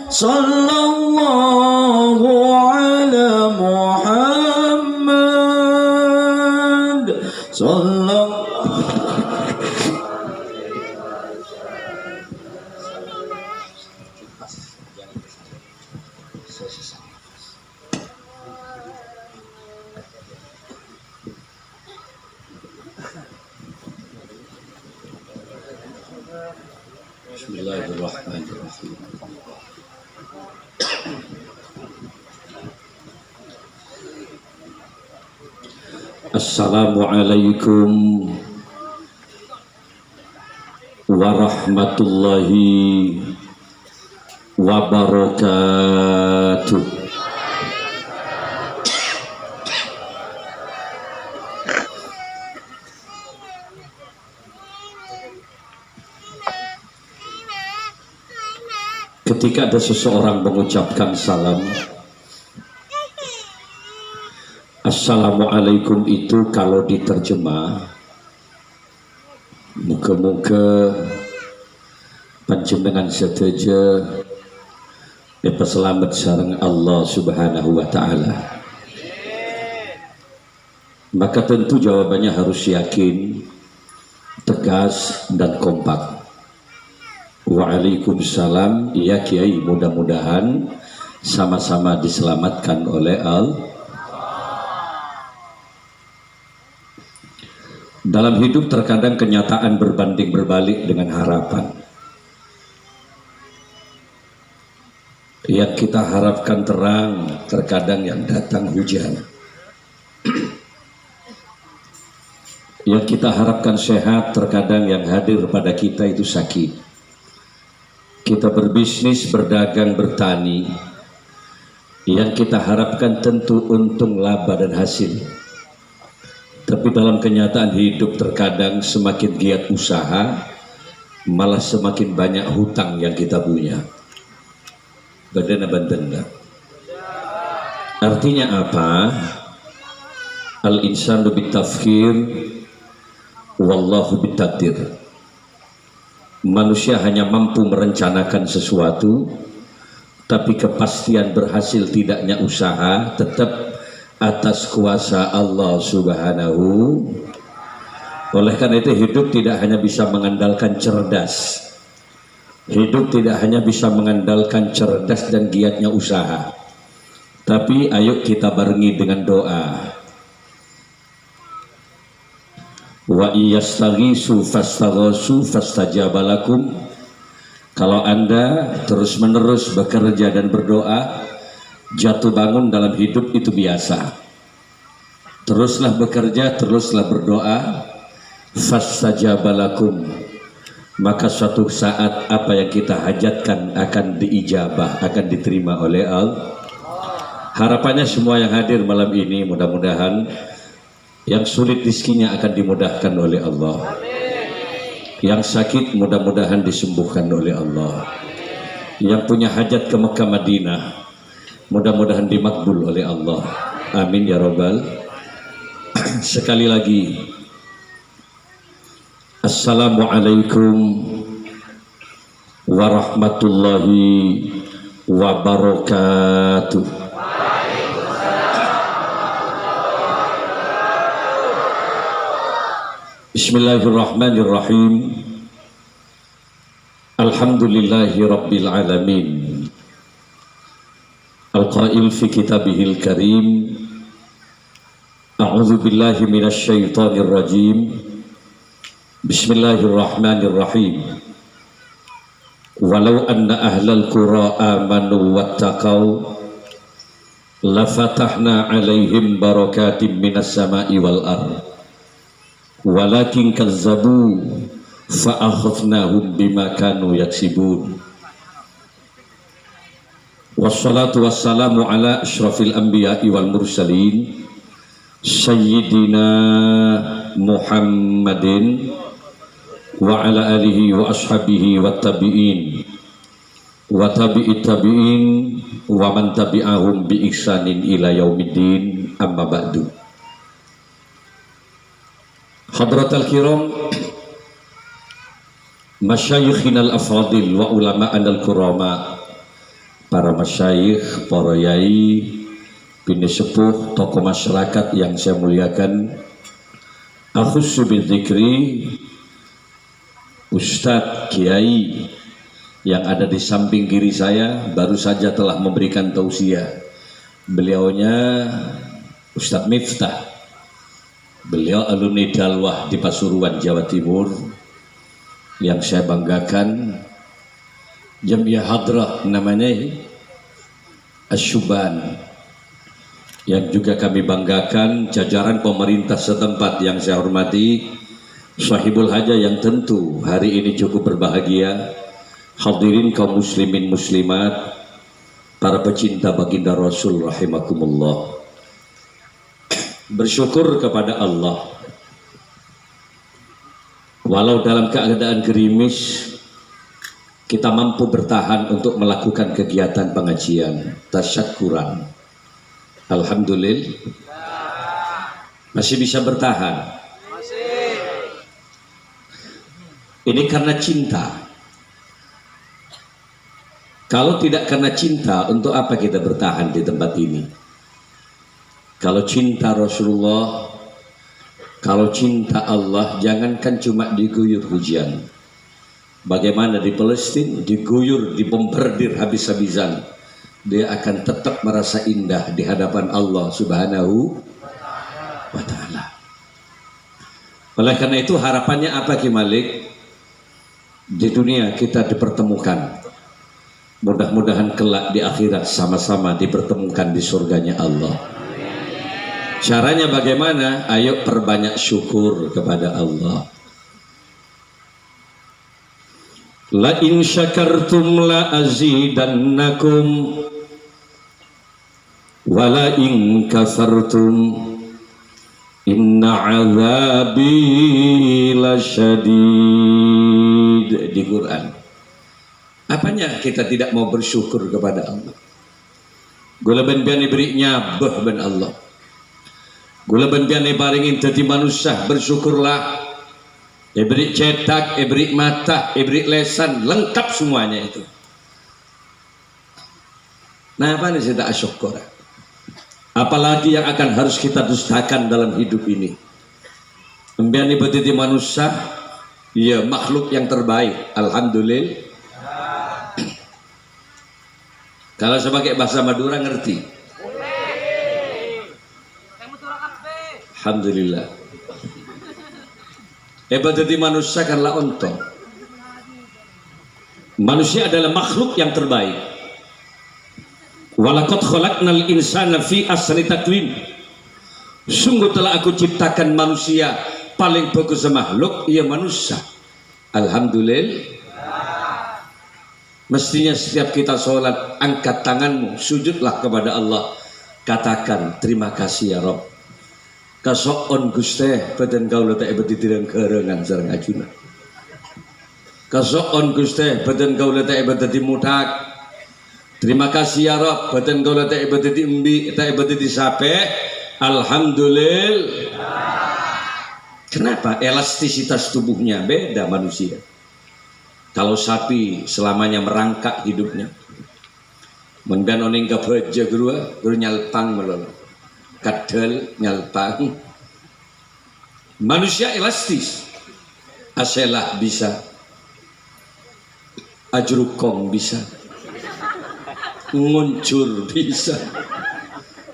sallallahu ala Muhammad sallallahu. Bismillahirrahmanirrahim. Assalamualaikum warahmatullahi wabarakatuh. Ketika ada seseorang mengucapkan salam, Assalamualaikum itu kalau diterjemah, muka-muka panjenengan setuju selamat sareng Allah Subhanahu wa Ta'ala. Maka tentu jawabannya harus yakin, tegas dan kompak. Waalaikumsalam. Ya Kiai, mudah-mudahan sama-sama diselamatkan oleh Allah. Dalam hidup terkadang kenyataan berbanding berbalik dengan harapan. Yang kita harapkan terang, terkadang yang datang hujan. Yang kita harapkan sehat, terkadang yang hadir pada kita itu sakit. Kita berbisnis, berdagang, bertani, yang kita harapkan tentu untung, laba dan hasil. Tapi dalam kenyataan hidup terkadang semakin giat usaha, malah semakin banyak hutang yang kita punya. Badana-badana. Artinya apa? Al-insanu bitafkir, wallahu bitakdir. Manusia hanya mampu merencanakan sesuatu, tapi kepastian berhasil tidaknya usaha tetap atas kuasa Allah Subhanahu. Oleh karena itu hidup tidak hanya bisa mengandalkan cerdas. Hidup tidak hanya bisa mengandalkan cerdas dan giatnya usaha. Tapi ayo kita barengi dengan doa. Wa iyastaghisu fastaghasu fastajabalakum. Kalau Anda terus-menerus bekerja dan berdoa, jatuh bangun dalam hidup itu biasa. Teruslah bekerja, teruslah berdoa, fastajabalakum. Maka suatu saat apa yang kita hajatkan akan diijabah, akan diterima oleh Allah. Harapannya semua yang hadir malam ini mudah-mudahan yang sulit rezekinya akan dimudahkan oleh Allah. Yang sakit mudah-mudahan disembuhkan oleh Allah. Yang punya hajat ke Mekah Madinah mudah-mudahan dimakbul oleh Allah. Amin ya Rabbal. Sekali lagi, Assalamualaikum warahmatullahi wabarakatuh. Bismillahirrahmanirrahim. Alhamdulillahi rabbil alamin. Al-qail fi kitabihil karim, a'udzu billahi minasy syaithanir rajim. Bismillahirrahmanirrahim. Walau anna ahlal qura amanu wattaqau lafatahna 'alaihim barakatim minas sama'i wal ardh. Walakin kazzabu fa'akhadnahum bima kanu yaksibun. Wassalatu wassalamu ala asyrafil anbiya'i wal mursalin sayyidina Muhammadin wa ala alihi wa ashabihi wa tabi'in wa tabi'it tabi'in wa man tabi'ahum bi ihsanin ila yaumiddin. Amma ba'du. Hadratal kiram, masyayikhinal afadil wa ulama'anal kurama, para masyayikh, para yai, bini sepuh, tokoh masyarakat yang saya muliakan, akhussu bidzikri Ustadz Kiai yang ada di samping kiri saya baru saja telah memberikan tausiah. Beliaunya Ustadz Miftah, beliau alumni Dalwah di Pasuruan, Jawa Timur, yang saya banggakan. Jamiah Hadrah namanya Asyuban, yang juga kami banggakan. Jajaran pemerintah setempat yang saya hormati, Sahibul Haja yang tentu hari ini cukup berbahagia, hadirin kaum muslimin muslimat, para pecinta baginda Rasul rahimakumullah. Bersyukur kepada Allah, walau dalam keadaan gerimis kita mampu bertahan untuk melakukan kegiatan pengajian. Tasyakuran, alhamdulillah masih bisa bertahan. Ini karena cinta. Kalau tidak karena cinta, untuk apa kita bertahan di tempat ini? Kalau cinta Rasulullah, kalau cinta Allah, jangankan cuma diguyur hujan. Bagaimana di Palestina, diguyur, dibombardir habis-habisan, dia akan tetap merasa indah di hadapan Allah Subhanahu wa ta'ala. Oleh karena itu harapannya apa Ki Malik? Di dunia kita dipertemukan, mudah-mudahan kelak di akhirat sama-sama dipertemukan di surganya Allah. Caranya bagaimana? Ayo perbanyak syukur kepada Allah. La in syakartum la azidannakum wa la in kafartum inna azabi lasyadid. Di Quran. Apanya kita tidak mau bersyukur kepada Allah? Gula ben biani berinya beh ben Allah. Gula ben biani baringin dadi manusia, bersyukurlah. Ibrik cetak, ibrik mata, ibrik lesan, lengkap semuanya itu. Nah, apa nih kita asyukur? Apalagi yang akan harus kita dustakan dalam hidup ini? Membiani betiti manusia, ya makhluk yang terbaik. Alhamdulillah. Kalau sebagai bahasa Madura ngerti? Alhamdulillah. Betiti manusia karena ontong. Manusia adalah makhluk yang terbaik. Walaqad khalaqnal insana fi ahsani taqwim. Sungguh telah aku ciptakan manusia paling bagus makhluk, ia manusia. Alhamdulillah. Mestinya setiap kita sholat, angkat tanganmu, sujudlah kepada Allah, katakan terima kasih ya Rob. Kasokon Guste badan kau letak betitirang kerengan sareng ajuna. Kasokon Guste badan kau letak betiti mutak. Terima kasih ya Rob, badan kau letak betiti embi, letak betiti sape. Alhamdulillah. Kenapa? Elastisitas tubuhnya beda manusia. Kalau sapi selamanya merangkak hidupnya. Mengdan oning kabaja guru nyalpang melolo. Kadal nyalpang. Manusia elastis. Aselah bisa, ajrukong bisa, nguncur bisa,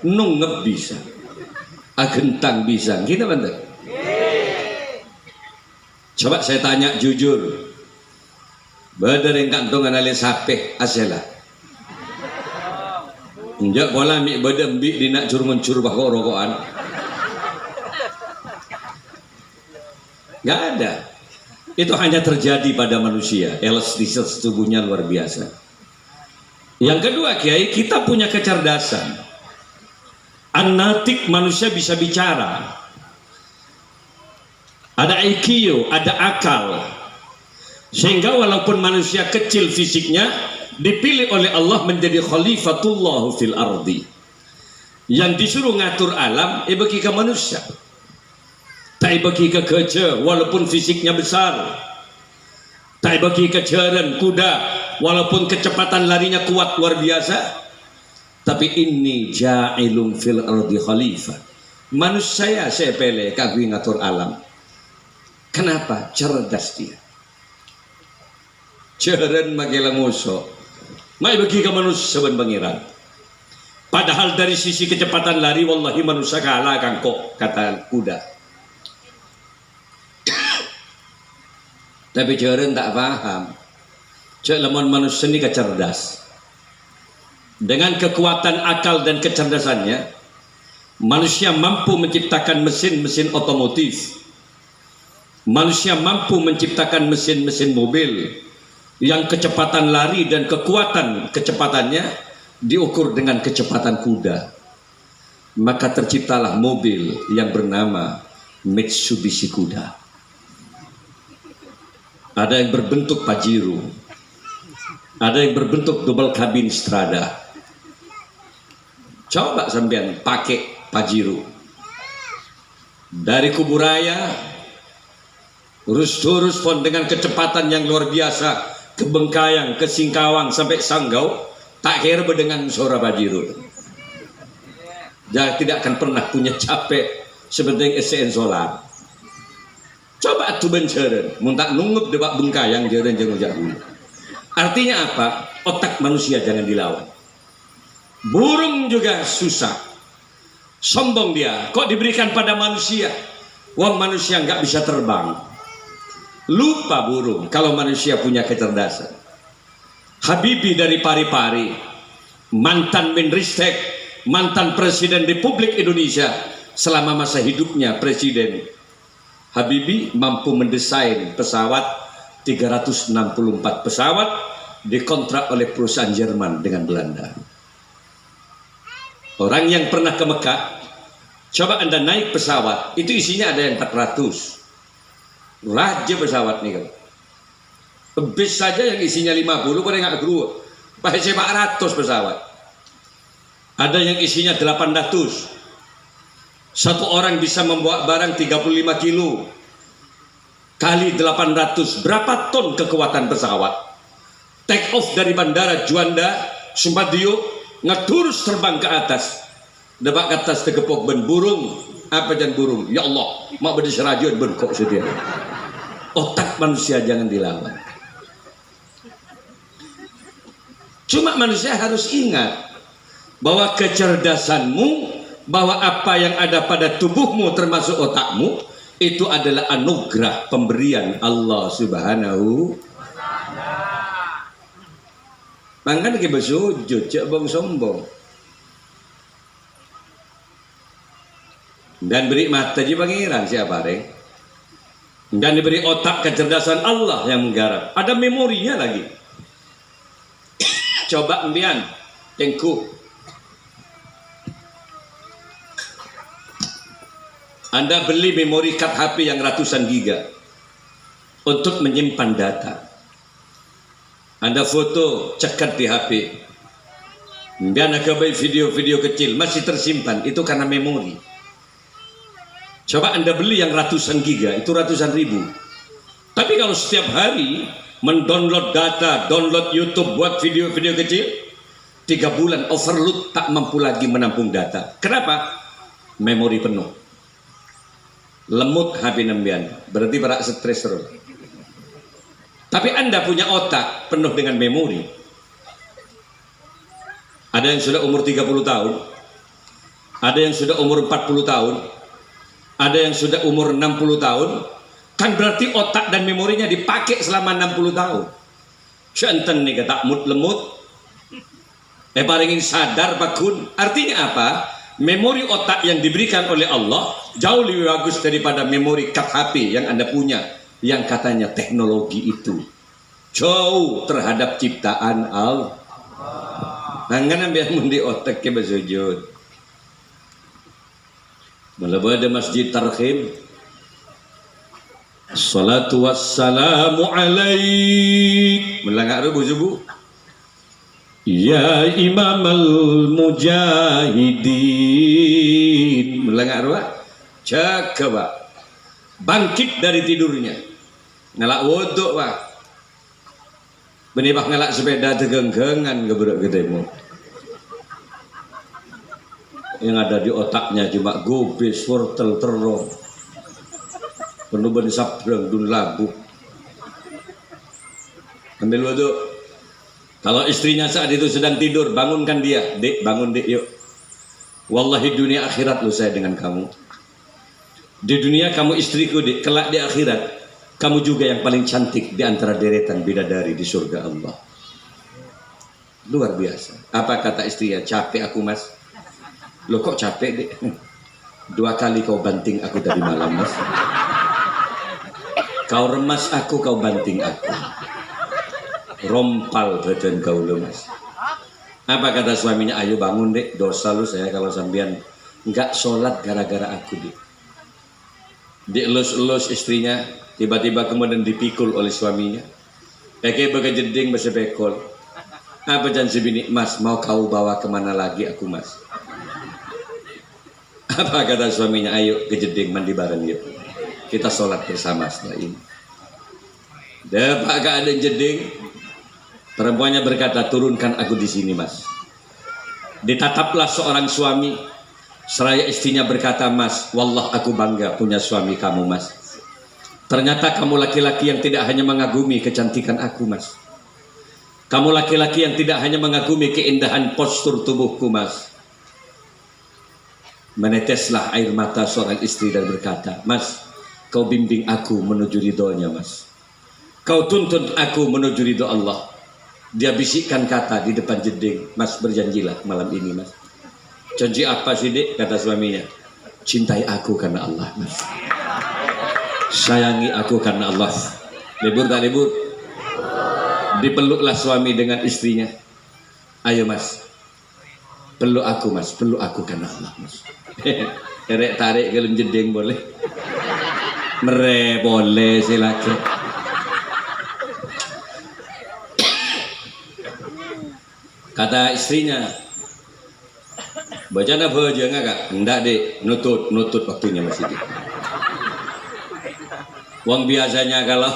nungep bisa, agentang bisa. Kita bener. Coba saya tanya jujur, badar yang kantongan ale sapeh aselah. Enjak bola mi badam bi dinak cur-mencur bahwa rokokan. Gak ada. Itu hanya terjadi pada manusia. Elastisitas tubuhnya luar biasa. Yang kedua Kiai, kita punya kecerdasan. An-natik, manusia bisa bicara. Ada IQ, ada akal. Sehingga walaupun manusia kecil fisiknya, dipilih oleh Allah menjadi khalifatullah fil ardi. Yang disuruh ngatur alam, bagi ke manusia. Tak bagi ke gajah, walaupun fisiknya besar. Tak bagi ke jaran, kuda, walaupun kecepatan larinya kuat luar biasa, tapi ini ja'ilun fil ardi khalifah. Manusia saya pilih kagui ngatur alam. Kenapa? Cerdas dia. Ceren magilang musuh. Mai bagi ke manusia seban pangeran. Padahal dari sisi kecepatan lari, wallahi manusia kalah kangkok, kata kuda. Tapi ceren tak paham. Cek lemon manusia ini kecerdas. Dengan kekuatan akal dan kecerdasannya, manusia mampu menciptakan mesin-mesin otomotif. Manusia mampu menciptakan mesin-mesin mobil yang kecepatan lari dan kekuatan kecepatannya diukur dengan kecepatan kuda. Maka terciptalah mobil yang bernama Mitsubishi Kuda. Ada yang berbentuk Pajero, ada yang berbentuk double cabin Strada. Coba sampean pakai Pajero dari Kuburaya lurus pun dengan kecepatan yang luar biasa ke Bengkayang, ke Singkawang sampai Sanggau, tak kira dengan suara Pajero. Jangan tidak akan pernah punya capek seperti SN solar. Coba tuh benceren, muntak nungup debak Bengkayang jeren jauh. Artinya apa? Otak manusia jangan dilawan. Burung juga susah. Sombong dia, kok diberikan pada manusia? Wong manusia nggak bisa terbang. Lupa burung kalau manusia punya kecerdasan. Habibie dari Pari-Pari, mantan Menristek, mantan Presiden Republik Indonesia, selama masa hidupnya Presiden Habibie mampu mendesain pesawat 364 pesawat dikontrak oleh perusahaan Jerman dengan Belanda. Orang yang pernah ke Mekah, coba Anda naik pesawat, itu isinya ada yang 400. Raja pesawat nih kan. Bis saja yang isinya 50 pada nggak keluar. Pakai 400 pesawat. Ada yang isinya 800. Satu orang bisa membawa barang 35 kilo kali 800. Berapa ton kekuatan pesawat? Take off dari bandara Juanda, Sumbadrio, ngeturus terbang ke atas. Debak ke atas tegepok ben burung. Apa dan burung? Ya Allah, mak berdiri serajut ben kok sedia. Otak manusia jangan dilawan. Cuma manusia harus ingat bahwa kecerdasanmu, bahwa apa yang ada pada tubuhmu termasuk otakmu, itu adalah anugerah pemberian Allah Subhanahu. Mangkan kita bersujud, cek bong sombong. Dan beri mata je pangeran siapa reng? Dan diberi otak kecerdasan Allah yang menggarap. Ada memorinya lagi. Coba ambian, tengku. Anda beli memori card HP yang ratusan giga untuk menyimpan data. Anda foto, cekat di HP. Kemudian Anda buat video-video kecil, masih tersimpan. Itu karena memori. Coba Anda beli yang ratusan giga, itu ratusan ribu. Tapi kalau setiap hari mendownload data, download YouTube, buat video-video kecil, 3 bulan overload, tak mampu lagi menampung data. Kenapa? Memori penuh. Lemut HP nembian, berarti berak stres terus. Tapi Anda punya otak penuh dengan memori. Ada yang sudah umur 30 tahun, ada yang sudah umur 40 tahun, ada yang sudah umur 60 tahun, kan berarti otak dan memorinya dipakai selama 60 tahun. Syenten nih kata mut lemut, paringin sadar bakun. Artinya apa? Memori otak yang diberikan oleh Allah jauh lebih bagus daripada memori card HP yang Anda punya, yang katanya teknologi itu jauh terhadap ciptaan Allah. Angganan biar mundi otak ke bersujud. Mula ada masjid Tarhim. Salatu wassalamu alaik. Melanggar bu. Ya Imam al-Mujahidin. Melanggar pak. Jaga pak. Bangkit dari tidurnya. Ngelak wuduk pak. Benibak ngelak sepeda tegenggengan geberek gedemu. Yang ada di otaknya cuma gubis, wortel, terong. Penuh ben sabrang dun labu. Ambil wudu. Kalau istrinya saat itu sedang tidur, bangunkan dia. Dek, bangun dek, yuk. Wallahi dunia akhirat lu saya dengan kamu. Di dunia kamu istriku, dek. Kelak di akhirat, kamu juga yang paling cantik di antara deretan bidadari di surga Allah. Luar biasa. Apa kata istrinya? Capek aku, mas. Lo kok capek, dek? 2 kali kau banting aku tadi malam, mas. Kau remas aku, kau banting aku. Rompal badan kau lo, mas. Apa kata suaminya? Ayo bangun, dek. Dosa lu saya kalau sampean nggak sholat gara-gara aku, dek. Dielus-elus istrinya, tiba-tiba kemudian dipikul oleh suaminya. Pakai bekejeding bahasa bekol. Apa janji bini? Mas, mau kau bawa kemana lagi aku, mas? Apa kata suaminya? Ayo kejeding mandi bareng yuk. Kita sholat bersama setelah ini. Dapat keadaan jeding. Perempuannya berkata, turunkan aku di sini, mas. Ditataplah seorang suami. Seraya istrinya berkata, mas, wallah aku bangga punya suami kamu, mas. Ternyata kamu laki-laki yang tidak hanya mengagumi kecantikan aku, mas. Kamu laki-laki yang tidak hanya mengagumi keindahan postur tubuhku, mas. Meneteslah air mata seorang istri dan berkata, mas, kau bimbing aku menuju ridhonya, mas. Kau tuntun aku menuju ridho Allah. Dia bisikkan kata di depan jeding, mas, berjanjilah malam ini, mas. Janji apa sih, dek? Kata suaminya. Cintai aku karena Allah, mas. Sayangi aku karena Allah. Libur tak libur? Dipeluklah suami dengan istrinya. Ayo, mas, peluk aku, mas. Peluk aku karena Allah, mas. Erek tarik ke dalam jeding boleh? Mere boleh silakan. Kata istrinya, bacana baca enggak? Enggak, dek. Nutut waktunya masih dek. Uang biasanya kalau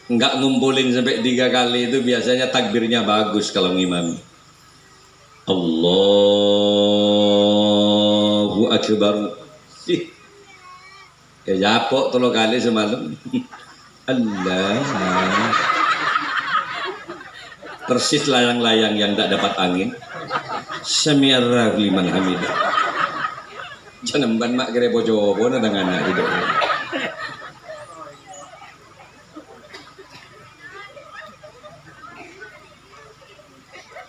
enggak ngumpulin sampai 3 kali itu biasanya takbirnya bagus kalau ngimami. Allahu Akbar. Ih, ya japok 3 kali semalam. Allah. Persis layang-layang yang tak dapat angin. Sami'arrah liman hamidah. Jangan ban mak kira bojo-bojo dengan anak hidup.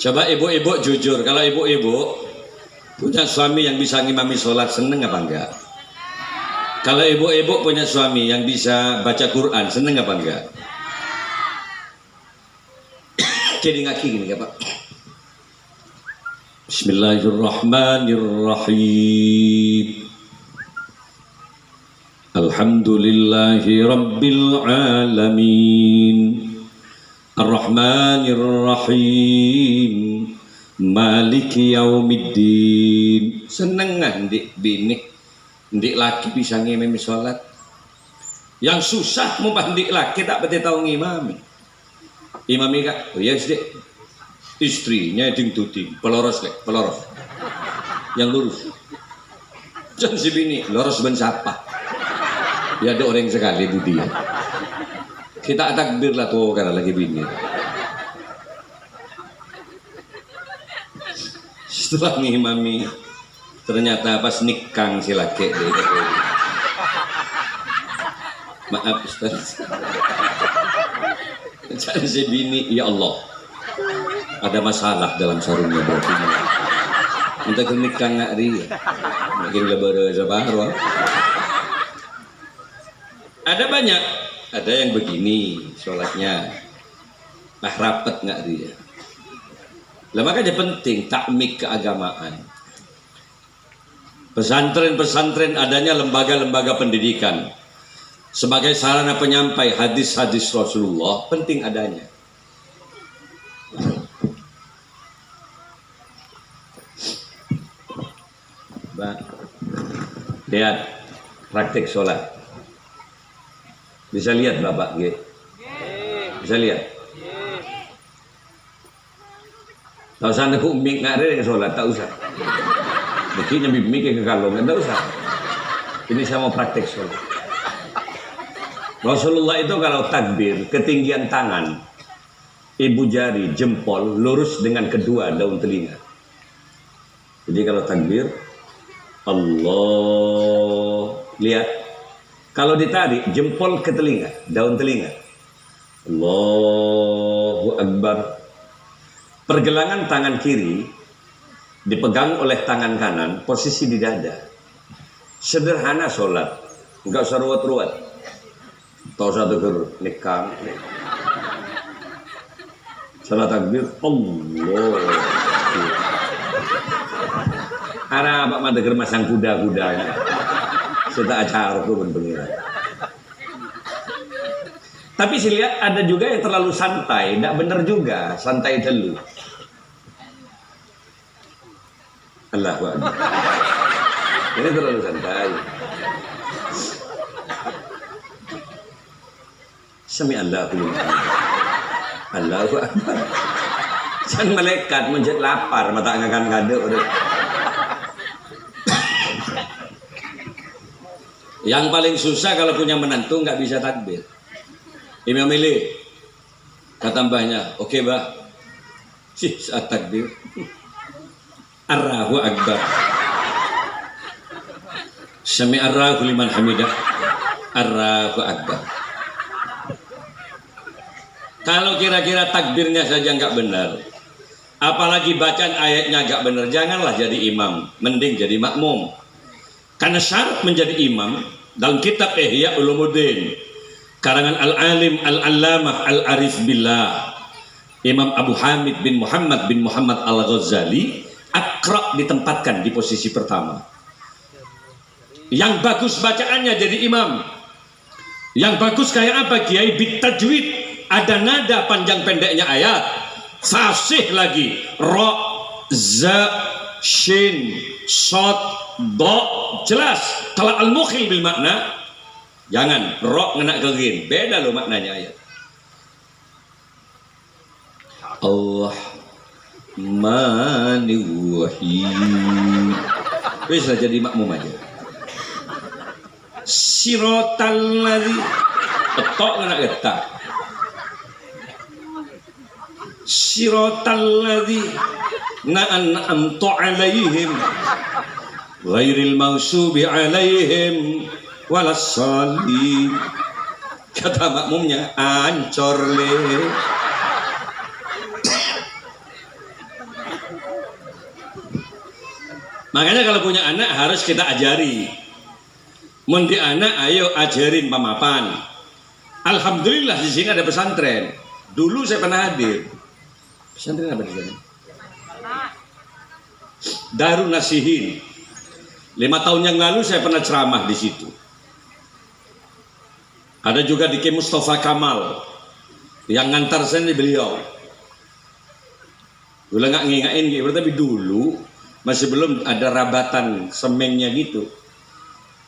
Coba ibu-ibu jujur, kalau ibu-ibu punya suami yang bisa ngimami sholat, seneng apa enggak? Kalau ibu-ibu punya suami yang bisa baca Quran, seneng apa enggak? Jadi ngaki gini ya Pak. Bismillahirrahmanirrahim. Alhamdulillahi rabbil alamin. Ar-Rahmanir-Rahim. Maliki yaumiddin. Seneng ndik bini, ndik laki bisa ngimami sholat. Yang susah mau ndik laki tak beti tahu ngimami. Imami kak, oh yes dek, istrinya ding tuting, peloros dek, peloros, yang lurus. Jangan si bini, loros ben siapa? Ya ada orang sekali itu dia. Kita takbir lah tuh karena lagi bini. Setelah ngimami, ternyata pas nikang si laki deh. Maaf Ustaz. Jangan si bini, ya Allah, ada masalah dalam sarungnya berarti. Minta kenikang nggak dia, makin lebar separuh. Ada banyak, ada yang begini sholatnya, nah rapet nggak dia. Lah makanya penting takmik keagamaan. Pesantren-pesantren adanya lembaga-lembaga pendidikan. Sebagai sarana penyampai hadis-hadis Rasulullah, penting adanya. Lihat praktik sholat. Bisa lihat Bapak, Bisa lihat. Tak usah nak mik nak ada sholat, tak usah. Begini mik ke kalung, tak usah. Ini saya mau praktek sholat. Rasulullah itu kalau takbir, ketinggian tangan, ibu jari, jempol, lurus dengan kedua daun telinga. Jadi kalau takbir, Allah, lihat. Kalau ditarik, jempol ke telinga, daun telinga. Allahu Akbar. Pergelangan tangan kiri dipegang oleh tangan kanan, posisi di dada. Sederhana sholat, enggak usah ruwet-ruwet. Tahu satu ger nikam. Salat takbir, Allah. Arah Pak Madeger masang kuda-kudanya. Kita acara pun pengiran. Tapi saya lihat ada juga yang terlalu santai, tidak benar juga, santai dulu. Allahu Akbar. Ini terlalu santai. Sami Allahu Allahu Akbar. Jangan malaikat menjadi lapar, mata ngakan kado. Yang paling susah kalau punya menantu nggak bisa takbir. Imam milih, kata mbahnya, oke bah, saat takbir, Allahu Akbar, Sami Allahu liman hamidah, Allahu Akbar. Kalau kira-kira takbirnya saja nggak benar, apalagi bacaan ayatnya nggak benar, janganlah jadi imam, mending jadi makmum. Karena syarat menjadi imam dalam kitab Ihya Ulumuddin karangan Al-Alim Al-Allamah Al-Arif Billah Imam Abu Hamid bin Muhammad Al-Ghazali, Aqra ditempatkan di posisi pertama. Yang bagus bacaannya jadi imam. Yang bagus kayak apa Kiai? Bit tajwid, ada nada panjang pendeknya ayat, fasih lagi, ra, za, shin, shad, do, jelas. Kalau al-mukhil bil makna, jangan ro ngena ke gin, beda loh maknanya ayat. Ar-Rahmanir-Rahim. Bisa jadi makmum aja. Siratal ladzi, petok ngena getak. Siratal ladzi na'an'amtu 'alaihim ghairil maghsubi 'alaihim walassalin. Kata makmumnya, ancor le. Makanya kalau punya anak harus kita ajari. Mundi anak, ayo ajarin pamapan. Alhamdulillah di sini ada pesantren. Dulu saya pernah hadir. Pesantren apa di sana? Darun Nasihin. 5 tahun yang lalu saya pernah ceramah di situ. Ada juga di Ki Mustafa Kamal yang ngantar saya beliau. Dulu nggak ngingain gitu, tapi dulu masih belum ada rabatan semennya gitu.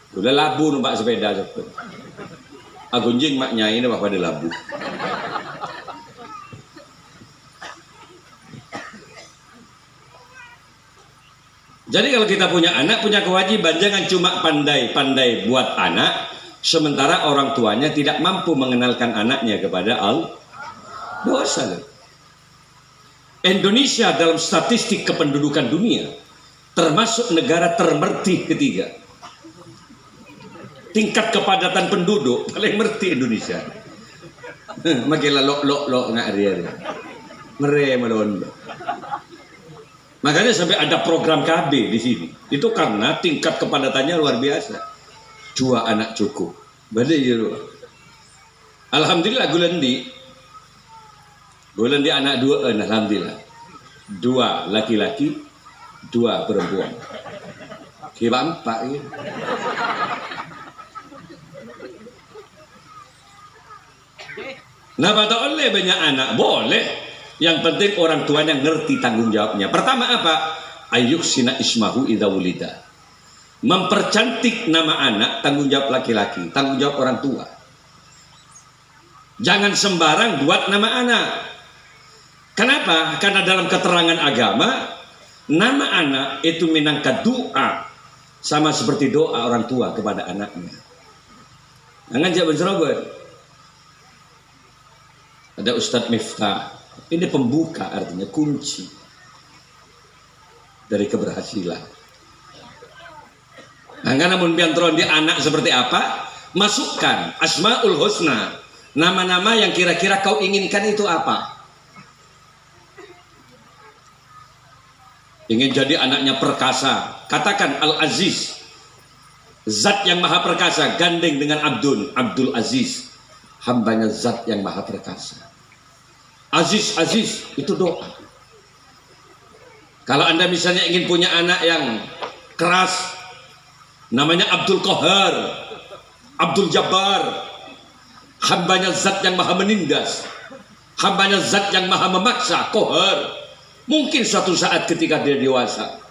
Udah labu numpak sepeda cepet. Agunjing maknya ini bahwa ada labu. Jadi kalau kita punya anak, punya kewajiban, jangan cuma pandai-pandai buat anak, sementara orang tuanya tidak mampu mengenalkan anaknya kepada Allah. Dosa loh. Indonesia dalam statistik kependudukan dunia termasuk negara termertih ketiga. Tingkat kepadatan penduduk paling merti Indonesia. Makilah lo nggak dia. Mere melondo. Makanya sampai ada program KB di sini. Itu karena tingkat kepadatannya luar biasa. 2 anak cukup. Badai ya lu. Alhamdulillah Gulendi anak 2, alhamdulillah. 2 laki-laki, 2 perempuan. Kira 4 ya. Nah, pada oleh banyak anak boleh. Yang penting orang tuanya ngerti tanggung jawabnya. Pertama apa? Ayyuksina ismahu idza wulida. Mempercantik nama anak, tanggung jawab laki-laki, tanggung jawab orang tua. Jangan sembarang buat nama anak. Kenapa? Karena dalam keterangan agama, nama anak itu minangka doa, sama seperti doa orang tua kepada anaknya. Jangan jawab Robert. Ada Ustadz Miftah. Ini pembuka, artinya kunci dari keberhasilan. Nah, namun biantron di anak seperti apa? Masukkan Asmaul Husna, nama-nama yang kira-kira kau inginkan itu apa? Ingin jadi anaknya perkasa, katakan Al-Aziz, zat yang maha perkasa, gandeng dengan Abdul Aziz, hambanya zat yang maha perkasa. Aziz, Aziz, itu doa. Kalau Anda misalnya ingin punya anak yang keras, namanya Abdul Qahar, Abdul Jabbar, hambanya zat yang maha menindas, hambanya zat yang maha memaksa, Qahar. Mungkin suatu saat ketika dia dewasa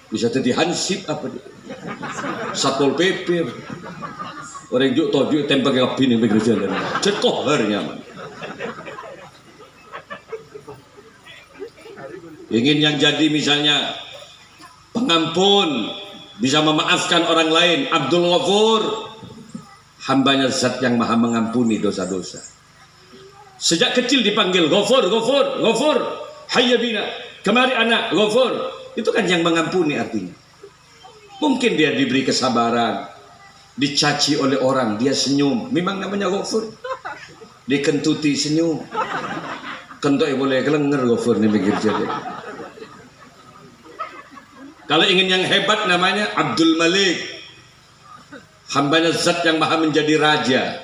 bisa jadi hansip apa dia, Satpol PP, orang juk tojuk tembak yang bini bekerja jalan, jadi Qahar nyaman. Ingin yang jadi misalnya pengampun, bisa memaafkan orang lain, Abdul Ghafur, hambanya zat yang maha mengampuni dosa-dosa. Sejak kecil dipanggil Ghafur, Ghafur, Ghafur, hayya bina, kemari anak, Ghafur. Itu kan yang mengampuni artinya. Mungkin dia diberi kesabaran, dicaci oleh orang, dia senyum, memang namanya Ghafur. Dikentuti senyum, kentoi boleh kelenger Ghafur nih pikir jadi. Kalau ingin yang hebat namanya Abdul Malik, hambanya zat yang maha menjadi raja.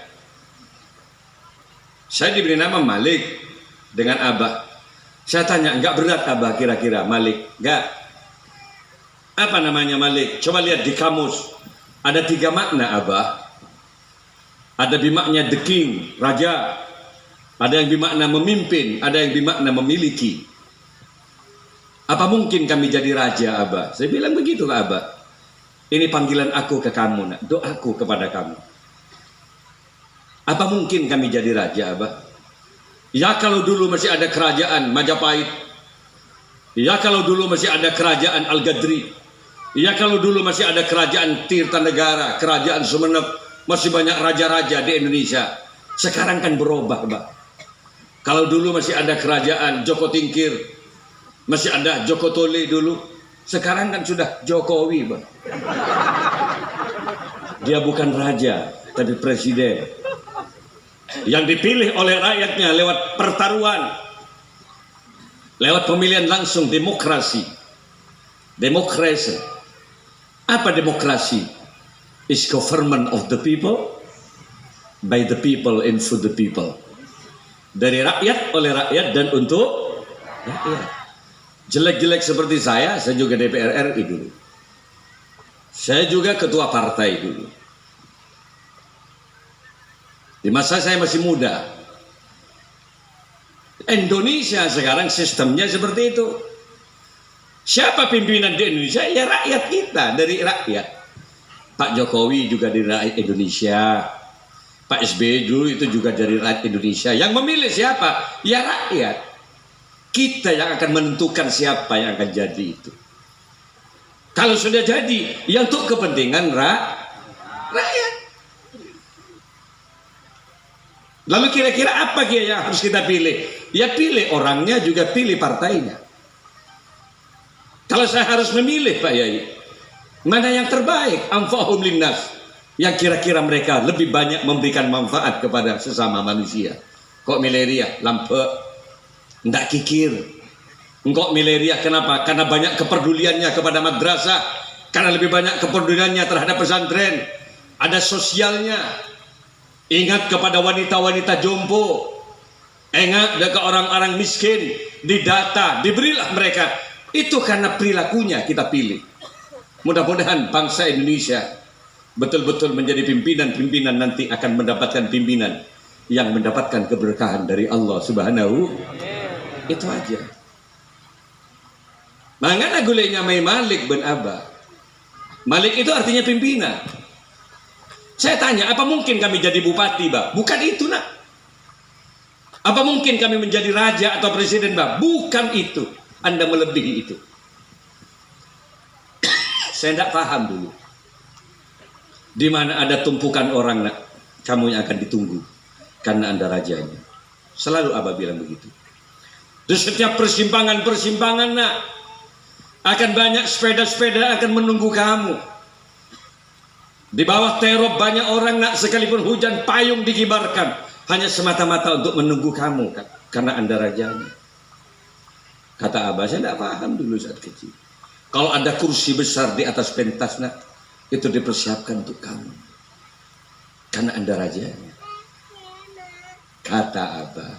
Saya diberi nama Malik dengan Abah. Saya tanya, enggak berat Abah kira-kira Malik? Enggak. Apa namanya Malik? Coba lihat di kamus. Ada 3 makna Abah. Ada bimakna the king, raja. Ada yang bimakna memimpin, ada yang bimakna memiliki. Apa mungkin kami jadi raja Abah? Saya bilang begitu ke Abah. Ini panggilan aku ke kamu, nak. Doaku kepada kamu. Apa mungkin kami jadi raja Abah? Ya kalau dulu masih ada kerajaan Majapahit. Ya kalau dulu masih ada kerajaan Al-Gadri. Ya kalau dulu masih ada kerajaan Tirtanegara, kerajaan Sumeneb. Masih banyak raja-raja di Indonesia. Sekarang kan berubah, Mbak. Kalau dulu masih ada kerajaan Joko Tingkir, masih ada Joko Tole dulu. Sekarang kan sudah Jokowi, Mbak. Dia bukan raja, tapi presiden. Yang dipilih oleh rakyatnya lewat pertaruhan, lewat pemilihan langsung, demokrasi. Demokrasi. Apa demokrasi? Is government of the people, by the people and for the people. Dari rakyat, oleh rakyat, dan untuk rakyat. Jelek-jelek seperti saya juga DPR RI dulu. Saya juga ketua partai dulu. Di masa saya masih muda. Indonesia sekarang sistemnya seperti itu. Siapa pimpinan di Indonesia? Ya rakyat kita, dari rakyat. Pak Jokowi juga dari rakyat Indonesia. Pak SBY dulu itu juga dari rakyat Indonesia. Yang memilih siapa? Ya rakyat. Kita yang akan menentukan siapa yang akan jadi itu. Kalau sudah jadi, ya untuk kepentingan rakyat. Lalu kira-kira apa yang harus kita pilih? Ya pilih orangnya, juga pilih partainya. Kalau saya harus memilih Pak Yai, mana yang terbaik? Anfa'hum linnas, yang kira-kira mereka lebih banyak memberikan manfaat kepada sesama manusia. Kok mileria, lampe, ndak kikir. Engkau mileria, kenapa? Karena banyak kepeduliannya kepada madrasah, karena lebih banyak kepeduliannya terhadap pesantren. Ada sosialnya. Ingat kepada wanita-wanita jompo, ingat ke orang-orang miskin, didata, diberilah mereka. Itu karena perilakunya kita pilih. Mudah-mudahan bangsa Indonesia betul-betul menjadi pimpinan-pimpinan, nanti akan mendapatkan pimpinan yang mendapatkan keberkahan dari Allah Subhanahu. Itu aja. Mangana gulenya Mai Malik bin Abah. Malik itu artinya pimpinan. Saya tanya, apa mungkin kami jadi bupati, Pak? Bukan itu, nak. Apa mungkin kami menjadi raja atau presiden, Mbak? Bukan itu. Anda melebihi itu. Saya tidak paham dulu. Di mana ada tumpukan orang, nak, kamu yang akan ditunggu karena Anda rajanya. Selalu Abah bilang begitu. Di setiap persimpangan-persimpangan, nak, akan banyak sepeda-sepeda akan menunggu kamu. Di bawah terop banyak orang, nak, sekalipun hujan payung dikibarkan hanya semata-mata untuk menunggu kamu karena Anda rajanya. Kata Abah, saya tidak paham dulu saat kecil. Kalau ada kursi besar di atas pentas, nak, itu dipersiapkan untuk kamu karena Anda rajanya. Kata Abah,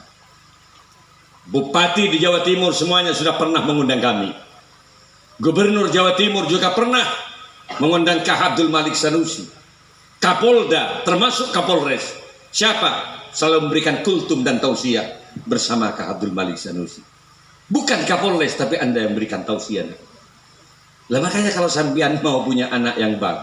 bupati di Jawa Timur semuanya sudah pernah mengundang kami. Gubernur Jawa Timur juga pernah mengundang Kah Abdul Malik Sanusi. Kapolda termasuk Kapolres, siapa? Selalu memberikan kultum dan tausiah bersama Kah Abdul Malik Sanusi. Bukan Kapolres, tapi Anda yang memberikan tausiah. Lah makanya kalau sampean mau punya anak yang bagus,